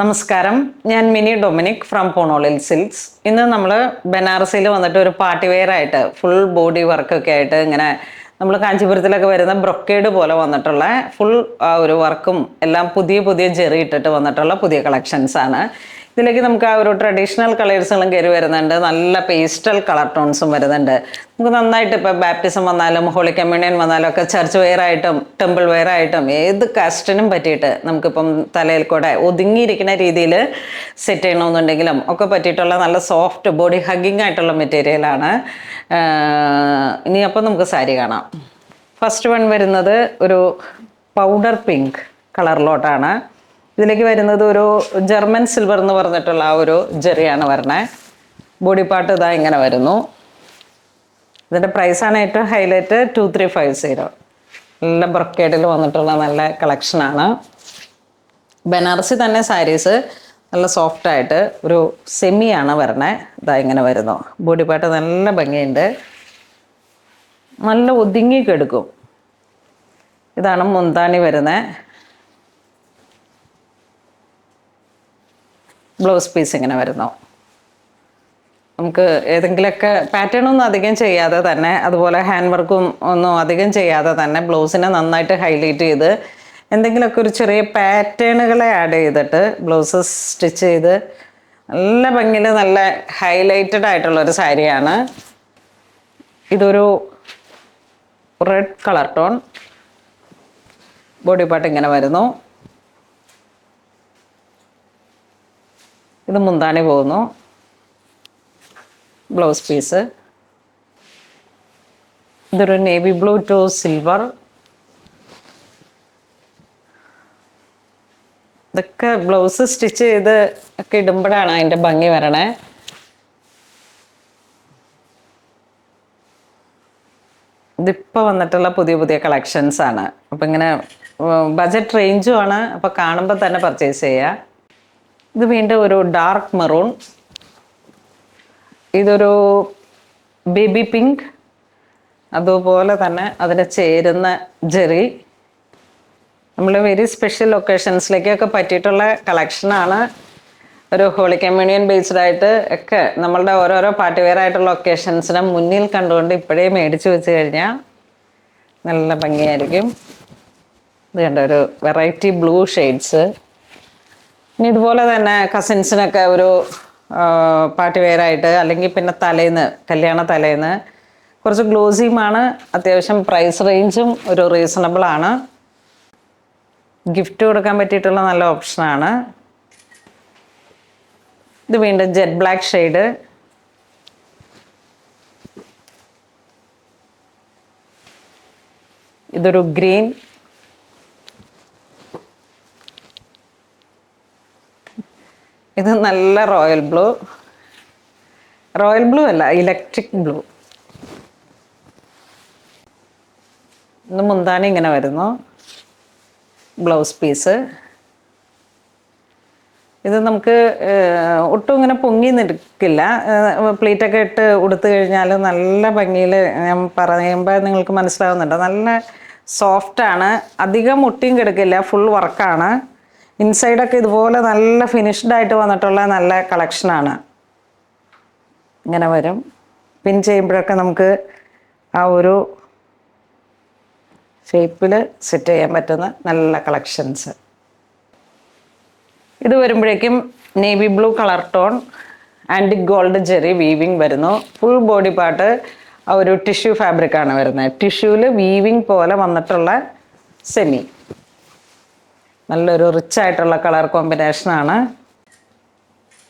നമസ്കാരം, ഞാൻ mini Dominic from പോണോളിൽ silks. ഇന്ന് നമ്മൾ ബനാറസിയിൽ വന്നിട്ട് ഒരു പാർട്ടി വെയർ ആയിട്ട് ഫുൾ ബോഡി വർക്കൊക്കെ ആയിട്ട് ഇങ്ങനെ നമ്മൾ കാഞ്ചീപുരത്തിലൊക്കെ വരുന്ന ബ്രൊക്കേഡ് പോലെ വന്നിട്ടുള്ള ഫുൾ ഒരു വർക്കും എല്ലാം പുതിയ പുതിയ ജെറി ഇട്ടിട്ട് വന്നിട്ടുള്ള പുതിയ കളക്ഷൻസ് ആണ്. ഇതിലേക്ക് നമുക്ക് ആ ഒരു ട്രഡീഷണൽ കളേഴ്സുകളും കയറി വരുന്നുണ്ട്, നല്ല പേസ്റ്റൽ കളർ ടോൺസും വരുന്നുണ്ട്. നമുക്ക് നന്നായിട്ട് ഇപ്പോൾ ബാപ്റ്റിസം വന്നാലും ഹോളി കമ്മ്യൂണിയൻ വന്നാലും ഒക്കെ ചർച്ച് വെയർ ആയിട്ടും ടെമ്പിൾ വെയർ ആയിട്ടും ഏത് കാസ്റ്റിനും പറ്റിയിട്ട് നമുക്കിപ്പം തലയിൽ കൂടെ ഒതുങ്ങിയിരിക്കുന്ന രീതിയിൽ സെറ്റ് ചെയ്യണമെന്നുണ്ടെങ്കിലും ഒക്കെ പറ്റിയിട്ടുള്ള നല്ല സോഫ്റ്റ് ബോഡി ഹഗ്ഗിങ് ആയിട്ടുള്ള മെറ്റീരിയലാണ്. ഇനി അപ്പം നമുക്ക് സാരി കാണാം. ഫസ്റ്റ് വൺ വരുന്നത് ഒരു പൗഡർ പിങ്ക് കളറിലോട്ടാണ്. ഇതിലേക്ക് വരുന്നത് ഒരു ജർമ്മൻ സിൽവർ എന്ന് പറഞ്ഞിട്ടുള്ള ആ ഒരു ജെറിയാണ് വരണേ. ബോഡി പാർട്ട് ഇതാ ഇങ്ങനെ വരുന്നു. ഇതിൻ്റെ പ്രൈസാണ് ഏറ്റവും ഹൈലൈറ്റ് 2350. നല്ല ബ്രൊക്കേഡിൽ വന്നിട്ടുള്ള നല്ല കളക്ഷനാണ്. ബനാറസി തന്നെ സാരീസ് നല്ല സോഫ്റ്റായിട്ട് ഒരു സെമിയാണ് വരണേ. ഇതാ ഇങ്ങനെ വരുന്നു. ബോഡി പാർട്ട് നല്ല ഭംഗിയുണ്ട്, നല്ല ഒതുങ്ങി കെടുക്കും. ഇതാണ് മുന്താണി വരുന്നത്. ബ്ലൗസ് പീസ് ഇങ്ങനെ വരുന്നു. നമുക്ക് ഏതെങ്കിലുമൊക്കെ പാറ്റേൺ ഒന്നും അധികം ചെയ്യാതെ തന്നെ, അതുപോലെ ഹാൻഡ് വർക്കും ഒന്നും അധികം ചെയ്യാതെ തന്നെ ബ്ലൗസിനെ നന്നായിട്ട് ഹൈലൈറ്റ് ചെയ്ത് എന്തെങ്കിലുമൊക്കെ ഒരു ചെറിയ പാറ്റേണുകളെ ആഡ് ചെയ്തിട്ട് ബ്ലൗസ് സ്റ്റിച്ച് ചെയ്ത് നല്ല ഭംഗിയിൽ നല്ല ഹൈലൈറ്റഡ് ആയിട്ടുള്ളൊരു സാരിയാണ്. ഇതൊരു red colour tone. Body part ഇങ്ങനെ വരുന്നു. ഇത് മുന്താണി പോകുന്നു. ബ്ലൗസ് പീസ് ഇതൊരു നേവി ബ്ലൂ ടു സിൽവർ. ഇതൊക്കെ ബ്ലൗസ് സ്റ്റിച്ച് ചെയ്ത് ഒക്കെ ഇടുമ്പോഴാണ് അതിൻ്റെ ഭംഗി വരണേ. ഇതിപ്പോൾ വന്നിട്ടുള്ള പുതിയ പുതിയ കളക്ഷൻസ് ആണ്. അപ്പം ഇങ്ങനെ ബജറ്റ് റേഞ്ചും ആണ്. അപ്പോൾ കാണുമ്പോൾ തന്നെ പർച്ചേസ് ചെയ്യുക. ഇത് വീണ്ടും ഒരു ഡാർക്ക് മെറൂൺ. ഇതൊരു ബേബി പിങ്ക്. അതുപോലെ തന്നെ അതിന് ചേരുന്ന ജെറി. നമ്മൾ വെരി സ്പെഷ്യൽ ഒക്കേഷൻസിലേക്കൊക്കെ പറ്റിയിട്ടുള്ള കളക്ഷനാണ്. ഒരു ഹോളി കമ്മ്യൂണിയൻ ബേസ്ഡ് ആയിട്ട് ഒക്കെ നമ്മളുടെ ഓരോരോ പാർട്ടി വെയർ ആയിട്ടുള്ള ഒക്കേഷൻസിനെ മുന്നിൽ കണ്ടുകൊണ്ട് ഇപ്പോഴേ മേടിച്ച് വെച്ച് കഴിഞ്ഞാൽ നല്ല ഭംഗിയായിരിക്കും. ഇത് കണ്ട ഒരു വെറൈറ്റി ബ്ലൂ ഷെയ്ഡ്സ്. ഇനി ഇതുപോലെ തന്നെ കസിൻസിനൊക്കെ ഒരു പാർട്ടി വെയർ ആയിട്ട്, അല്ലെങ്കിൽ പിന്നെ തലേന്ന് കല്യാണ തലേന്ന് കുറച്ച് ഗ്ലോസിയുമാണ്. അത്യാവശ്യം പ്രൈസ് റേഞ്ചും ഒരു റീസണബിൾ ആണ്. ഗിഫ്റ്റ് കൊടുക്കാൻ പറ്റിയിട്ടുള്ള നല്ല ഓപ്ഷനാണ്. ഇത് വീണ്ടും ജെറ്റ് ബ്ലാക്ക് ഷെയ്ഡ്. ഇതൊരു ഗ്രീൻ. ഇത് നല്ല റോയൽ ബ്ലൂ. റോയൽ ബ്ലൂ അല്ല, ഇലക്ട്രിക് ബ്ലൂ. ഇത് മുന്താണി ഇങ്ങനെ വരുന്നു. Blouse piece. ഇത് നമുക്ക് ഒട്ടും ഇങ്ങനെ പൊങ്ങി നിൽക്കില്ല. പ്ലീറ്റൊക്കെ ഇട്ട് ഉടുത്തു കഴിഞ്ഞാൽ നല്ല ഭംഗിയിൽ, ഞാൻ പറയുമ്പോൾ നിങ്ങൾക്ക് മനസ്സിലാവുന്നുണ്ട്, നല്ല സോഫ്റ്റാണ്. അധികം മുട്ടിയും കിടക്കില്ല. ഫുൾ വർക്കാണ്. ഇൻസൈഡൊക്കെ ഇതുപോലെ നല്ല ഫിനിഷ്ഡ് ആയിട്ട് വന്നിട്ടുള്ള നല്ല കളക്ഷനാണ്. ഇങ്ങനെ വരും. പിൻ ചെയ്യുമ്പോഴൊക്കെ നമുക്ക് ആ ഒരു ഷേപ്പിൽ സെറ്റ് ചെയ്യാൻ പറ്റുന്ന നല്ല കളക്ഷൻസ്. ഇത് വരുമ്പോഴേക്കും navy blue colour tone, antique gold Jerry weaving വരുന്നു. ഫുൾ ബോഡി പാർട്ട് ആ ഒരു ടിഷ്യൂ ഫാബ്രിക്കാണ് വരുന്നത്. ടിഷ്യൂവിൽ വീവിങ് പോലെ വന്നിട്ടുള്ള സെമി. നല്ലൊരു റിച്ച് ആയിട്ടുള്ള കളർ കോമ്പിനേഷനാണ്.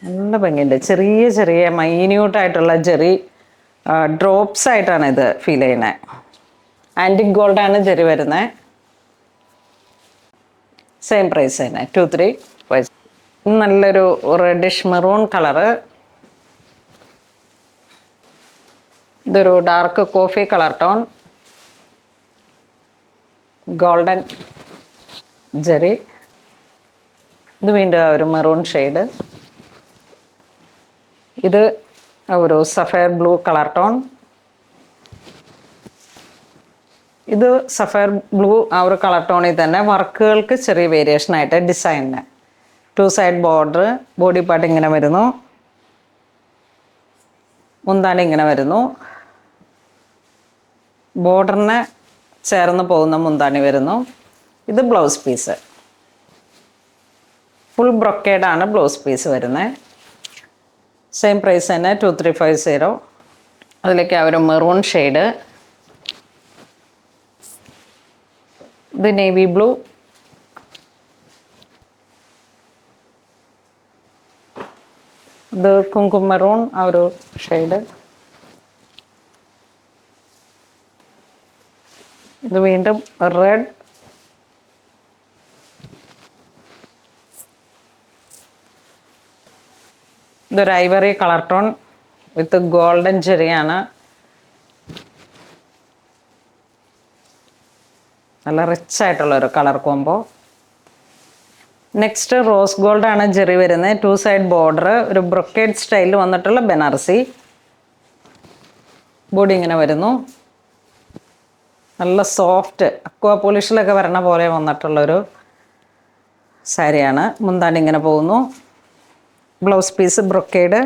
നല്ല ഭംഗിയുണ്ട്. ചെറിയ ചെറിയ മൈന്യൂട്ടായിട്ടുള്ള ജെറി ഡ്രോപ്സ് ആയിട്ടാണ് ഇത് ഫീൽ ചെയ്യുന്നത്. ആൻറ്റിക് ഗോൾഡാണ് ജെറി വരുന്നത്. സെയിം പ്രൈസ് തന്നെ 2350. നല്ലൊരു റെഡിഷ് മെറൂൺ കളറ്. ഇതൊരു dark coffee colour tone. Golden Jerry. ഇത് വീണ്ടും ഒരു മെറൂൺ ഷെയ്ഡ്. ഇത് ഒരു സഫയർ ബ്ലൂ കളർ ടോൺ. ഇത് സഫയർ ബ്ലൂ ആ ഒരു കളർ ടോണിൽ തന്നെ വർക്കുകൾക്ക് ചെറിയ വേരിയേഷൻ ആയിട്ട് ഡിസൈനിന് 2 സൈഡ് ബോർഡർ, ബോഡി പാർട്ട് ഇങ്ങനെ വരുന്നു, മുന്താണി ഇങ്ങനെ വരുന്നു, ബോർഡറിന് ചേർന്ന് പോകുന്ന മുന്താണി വരുന്നു. ഇത് ബ്ലൗസ് പീസ്, ഫുൾ ബ്രൊക്കേഡാണ് ബ്ലൗസ് പീസ് വരുന്നത്. സെയിം പ്രൈസ് തന്നെ 2350. അതിലേക്ക് ആ ഒരു മെറൂൺ ഷെയ്ഡ്, ഇത് നേവി ബ്ലൂ, ഇത് കുങ്കുമ മെറൂൺ ആ ഒരു ഷെയ്ഡ്, ഇത് വീണ്ടും റെഡ്, ഇതൊരു ivory colour tone with golden ജെറിയാണ്. നല്ല റിച്ച് ആയിട്ടുള്ളൊരു colour combo. Next rose gold ആണ് ജെറി വരുന്നത്. 2 സൈഡ് ബോർഡർ, ഒരു ബ്രൊക്കേഡ് സ്റ്റൈലിൽ വന്നിട്ടുള്ള ബനാറസി. ബോഡി ഇങ്ങനെ വരുന്നു, നല്ല സോഫ്റ്റ് അക്വാ പോളിഷിലൊക്കെ വരണ പോലെ വന്നിട്ടുള്ളൊരു സാരിയാണ്. മുന്താണി ഇങ്ങനെ പോകുന്നു, ബ്ലൗസ് പീസ് ബ്രൊക്കേഡ്,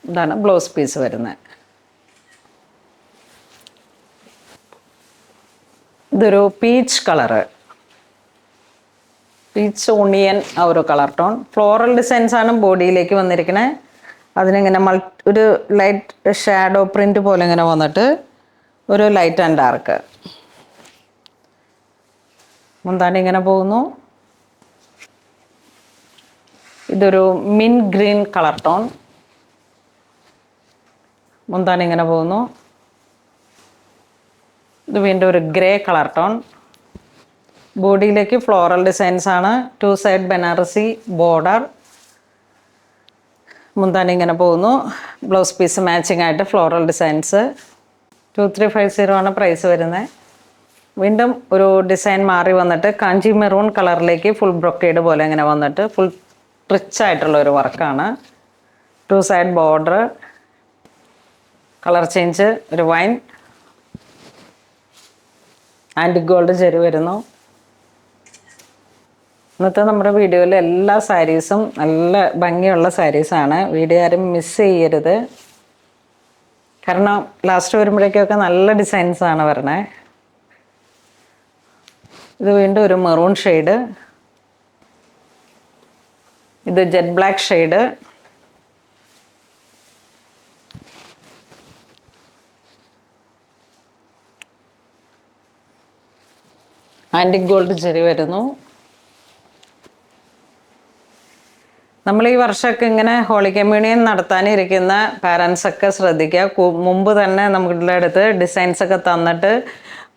ഇതാണ് ബ്ലൗസ് പീസ് വരുന്നത്. ഇതൊരു പീച്ച് കളറ്, പീച്ച് ഓണിയൻ ആ ഒരു കളർ ടോൺ. ഫ്ലോറൽ ഡിസൈൻസ് ആണ് ബോഡിയിലേക്ക് വന്നിരിക്കുന്നത്. അതിനിങ്ങനെ ഒരു ലൈറ്റ് ഷാഡോ പ്രിൻ്റ് പോലെ ഇങ്ങനെ വന്നിട്ട് ഒരു ലൈറ്റ് ആൻഡ് ഡാർക്ക്. മുന്താണി ഇങ്ങനെ പോകുന്നു, ഇതൊരു മിൻ ഗ്രീൻ കളർ ടോൺ. മുന്താണി ഇങ്ങനെ പോകുന്നു, ഇത് വീണ്ടും ഒരു ഗ്രേ കളർ ടോൺ. ബോഡിയിലേക്ക് ഫ്ലോറൽ ഡിസൈൻസ് ആണ്. 2 സൈഡ് ബനാറസി ബോർഡർ. മുന്താണി ഇങ്ങനെ പോകുന്നു, ബ്ലൗസ് പീസ് മാച്ചിങ് ആയിട്ട് ഫ്ലോറൽ ഡിസൈൻസ്. 2350 ആണ് പ്രൈസ് വരുന്നത്. വീണ്ടും ഒരു ഡിസൈൻ മാറി വന്നിട്ട് കാഞ്ചി മെറൂൺ കളറിലേക്ക് ഫുൾ ബ്രൊക്കേഡ് പോലെ ഇങ്ങനെ വന്നിട്ട് ഫുൾ റിച്ച് ആയിട്ടുള്ള ഒരു വർക്കാണ്. 2 സൈഡ് ബോർഡർ, കളർ ചേഞ്ച് ഒരു വൈൻ, ആൻറ്റിക് ഗോൾഡ് ജെറി വരുന്നു. ഇന്നത്തെ നമ്മുടെ വീഡിയോയിൽ എല്ലാ സാരീസും നല്ല ഭംഗിയുള്ള സാരീസാണ്. വീഡിയോ ആരും മിസ് ചെയ്യരുത്. കാരണം ലാസ്റ്റ് വരുമ്പോഴേക്കൊക്കെ നല്ല ഡിസൈൻസാണ് വരണേ. ഇത് വീണ്ടും ഒരു മെറൂൺ ഷെയ്ഡ്, ഇത് jet black shade, antique gold zari വരുന്നു. നമ്മൾ ഈ വർഷമൊക്കെ ഇങ്ങനെ ഹോളി കമ്മ്യൂണിയൻ നടത്താനിരിക്കുന്ന പാരൻസൊക്കെ ശ്രദ്ധിക്കുക. മുമ്പ് തന്നെ നമ്മുടെ അടുത്ത് ഡിസൈൻസൊക്കെ തന്നിട്ട്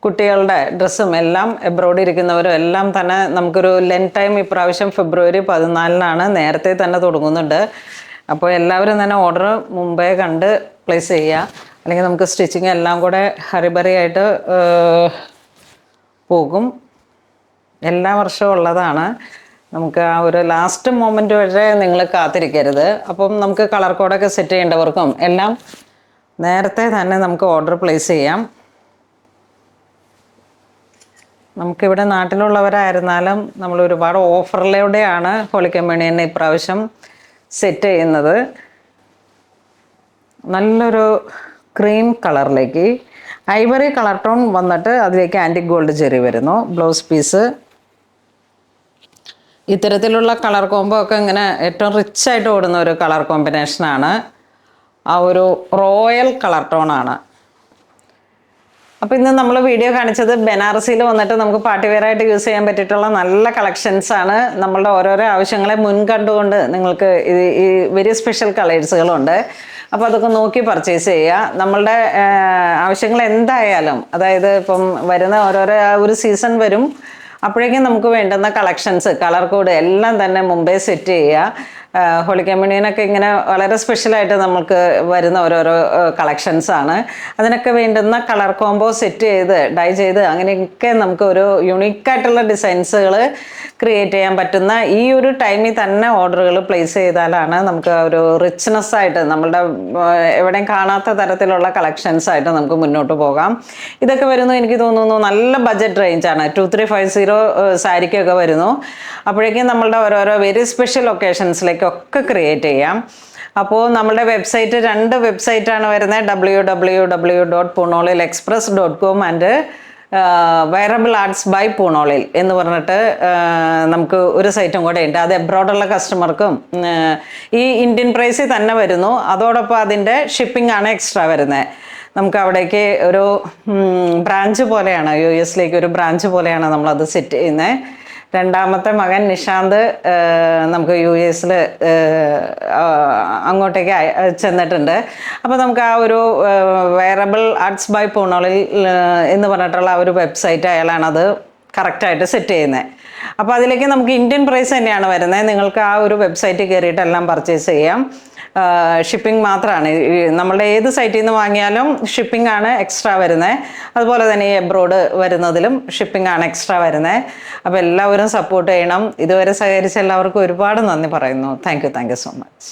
കുട്ടികളുടെ ഡ്രസ്സും എല്ലാം എബ്രോഡ് ഇരിക്കുന്നവരും എല്ലാം തന്നെ നമുക്കൊരു ലെൻ ടൈം ഇപ്രാവശ്യം ഫെബ്രുവരി 14-നാണ്, നേരത്തെ തന്നെ തുടങ്ങുന്നുണ്ട്. അപ്പോൾ എല്ലാവരും തന്നെ ഓർഡർ മുമ്പേ കണ്ട് പ്ലേസ് ചെയ്യുക, അല്ലെങ്കിൽ നമുക്ക് സ്റ്റിച്ചിങ് എല്ലാം കൂടെ ഹറിബറി ആയിട്ട് പോകും. എല്ലാ വർഷവും ഉള്ളതാണ്. നമുക്ക് ആ ഒരു ലാസ്റ്റ് മൊമെൻ്റ് വരെ നിങ്ങൾ കാത്തിരിക്കരുത്. അപ്പം നമുക്ക് കളർ കോഡൊക്കെ സെറ്റ് ചെയ്യേണ്ടവർക്കും എല്ലാം നേരത്തെ തന്നെ നമുക്ക് ഓർഡർ പ്ലേസ് ചെയ്യാം. നമുക്കിവിടെ നാട്ടിലുള്ളവരായിരുന്നാലും നമ്മൾ ഒരുപാട് ഓഫറിലൂടെയാണ് ഹോളി കമ്മ്യൂണിയൻ ഇപ്രാവശ്യം സെറ്റ് ചെയ്യുന്നത്. നല്ലൊരു ക്രീം കളറിലേക്ക് ഐവറി കളർ ടോൺ വന്നിട്ട് അതിലേക്ക് ആൻറ്റിക് ഗോൾഡ് ജെറി വരുന്നു. ബ്ലൗസ് പീസ് ഇത്തരത്തിലുള്ള കളർ കോംബോ ഒക്കെ ഇങ്ങനെ ഏറ്റവും റിച്ചായിട്ട് ഓടുന്ന ഒരു കളർ കോമ്പിനേഷനാണ്. ആ ഒരു റോയൽ കളർ ടോണാണ്. അപ്പോൾ ഇന്ന് നമ്മൾ വീഡിയോ കാണിച്ചത് ബനാറസിയിൽ വന്നിട്ട് നമുക്ക് പാർട്ടി വെയർ ആയിട്ട് യൂസ് ചെയ്യാൻ പറ്റിയിട്ടുള്ള നല്ല കളക്ഷൻസാണ്. നമ്മളുടെ ഓരോരോ ആവശ്യങ്ങളെ മുൻകണ്ടുകൊണ്ട് നിങ്ങൾക്ക് ഈ വെരി സ്പെഷ്യൽ കളേഴ്സുകളുണ്ട്. അപ്പോൾ അതൊക്കെ നോക്കി പർച്ചേസ് ചെയ്യുക. നമ്മളുടെ ആവശ്യങ്ങൾ എന്തായാലും, അതായത് ഇപ്പം വരുന്ന ഓരോരോ ഒരു സീസൺ വരും, അപ്പോഴേക്കും നമുക്ക് വേണ്ടുന്ന കളക്ഷൻസ് കളർ കോഡ് എല്ലാം തന്നെ മുമ്പേ സെറ്റ് ചെയ്യുക. ഹോളി കമ്മ്യൂണിയനൊക്കെ ഇങ്ങനെ വളരെ സ്പെഷ്യലായിട്ട് നമുക്ക് വരുന്ന ഓരോരോ കളക്ഷൻസ് ആണ്. അതിനൊക്കെ വേണ്ടുന്ന കളർ കോംബോ സെറ്റ് ചെയ്ത് ഡൈ ചെയ്ത് അങ്ങനെയൊക്കെ നമുക്ക് ഒരു യുണീക്കായിട്ടുള്ള ഡിസൈൻസുകൾ ക്രിയേറ്റ് ചെയ്യാൻ പറ്റുന്ന ഈ ഒരു ടൈമിൽ തന്നെ ഓർഡറുകൾ പ്ലേസ് ചെയ്താലാണ് നമുക്ക് ഒരു റിച്ച്നെസ് ആയിട്ട് നമ്മളുടെ എവിടെയും കാണാത്ത തരത്തിലുള്ള കളക്ഷൻസ് ആയിട്ട് നമുക്ക് മുന്നോട്ട് പോകാം. ഇതൊക്കെ വരുന്നു എനിക്ക് തോന്നുന്നു നല്ല ബഡ്ജറ്റ് റേഞ്ചാണ്. 2350 സാരിക്കൊക്കെ വരുന്നു. അപ്പോഴേക്കും നമ്മളുടെ ഓരോരോ വെരി സ്പെഷ്യൽ ഒക്കേഷൻസിലേക്കൊക്കെ ക്രിയേറ്റ് ചെയ്യാം. അപ്പോൾ നമ്മുടെ വെബ്സൈറ്റ് 2 വെബ്സൈറ്റാണ് വരുന്നത്. www.punolilexpress.com and wearable arts by Punolil എന്ന് പറഞ്ഞിട്ട് നമുക്ക് ഒരു സൈറ്റും കൂടെ ഉണ്ട്. അത് എബ്രോഡുള്ള കസ്റ്റമർക്കും ഈ ഇന്ത്യൻ പ്രൈസിൽ തന്നെ വരുന്നു. അതോടൊപ്പം അതിൻ്റെ ഷിപ്പിംഗ് ആണ് എക്സ്ട്രാ വരുന്നത്. നമുക്ക് അവിടേക്ക് ഒരു ബ്രാഞ്ച് പോലെയാണ്, US ഒരു ബ്രാഞ്ച് പോലെയാണ് നമ്മളത് സെറ്റ് ചെയ്യുന്നത്. രണ്ടാമത്തെ മകൻ നിഷാന്ത് നമുക്ക് US അങ്ങോട്ടേക്ക് ചെന്നിട്ടുണ്ട്. അപ്പോൾ നമുക്ക് ആ ഒരു വെയറബിൾ ആർട്സ് ബൈ പൂണോളിൽ എന്ന് പറഞ്ഞിട്ടുള്ള ആ ഒരു വെബ്സൈറ്റ് അയാളാണത് കറക്റ്റായിട്ട് സെറ്റ് ചെയ്യുന്നത്. അപ്പോൾ അതിലേക്ക് നമുക്ക് ഇന്ത്യൻ പ്രൈസ് തന്നെയാണ് വരുന്നത്. നിങ്ങൾക്ക് ആ ഒരു വെബ്സൈറ്റിൽ കയറിയിട്ട് എല്ലാം പർച്ചേസ് ചെയ്യാം. ഷിപ്പിംഗ് മാത്രമാണ്. നമ്മളുടെ ഏത് സൈറ്റിൽ നിന്ന് വാങ്ങിയാലും ഷിപ്പിംഗ് ആണ് എക്സ്ട്രാ വരുന്നത്. അതുപോലെ തന്നെ ഈ എബ്രോഡ് വരുന്നതിലും ഷിപ്പിംഗ് ആണ് എക്സ്ട്രാ വരുന്നത്. അപ്പോൾ എല്ലാവരും സപ്പോർട്ട് ചെയ്യണം. ഇതുവരെ സഹകരിച്ച എല്ലാവർക്കും ഒരുപാട് നന്ദി പറയുന്നു. Thank you so much.